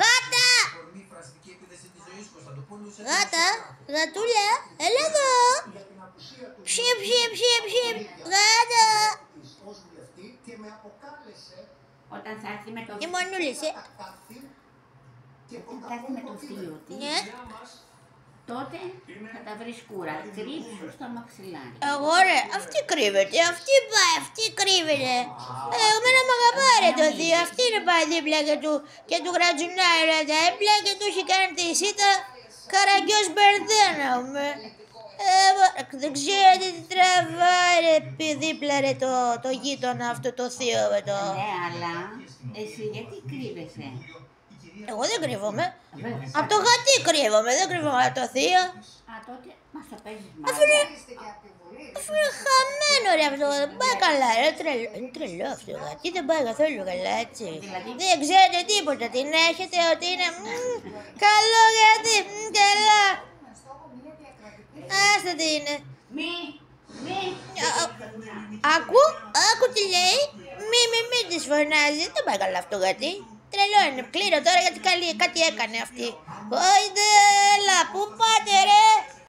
Γάτα! Γάτα, γατούλα, έλα εδώ. Ψιε, ψιε, ψιε, ψιε. Γάτα. Όταν θα έρθει με τον Η Μονούλης, θα έρθει με τον θείο της, ναι. τότε θα τα βρεις κούρα. Κρύψου στο μαξιλάρι. Αγόρε, αυτή κρύβεται, αυτή πάει, αυτή κρύβεται. Εμένα μ' αγαπάει ρε το θείο, αυτή είναι πάει δίπλα και του γρατζουνάει ρε τα έπλα και του έχει κάνει τη σίτα καραγκιός μπερδέναμε. Δεν ξέρετε τι τραβάει ρε δίπλα ρε το γείτονα αυτό το θείο με το... Ναι, αλλά εσύ γιατί κρύβεσαι? Εγώ δεν κρύβομαι. Βέβαια. Από το γατί κρύβομαι, δεν κρύβομαι από το θείο. Α, τότε μας το παίζεις Αφού μάλλον. είναι χαμένο ρε αυτό, δεν πάει καλά ρε, είναι τρελό αυτό το γατί, δεν πάει καθόλου καλά έτσι. Δηλαδή? Δεν ξέρετε τίποτα, την έχετε ότι είναι καλό γατί, καλά. Άστα τι είναι. Μη. Άκου τι λέει, μη της φωνάζει, δεν πάει καλά αυτό το γατί. Τρελό είναι, κλείνω τώρα γιατί κάτι έκανε αυτή. Ωιντε, έλα, πού πάτε ρε.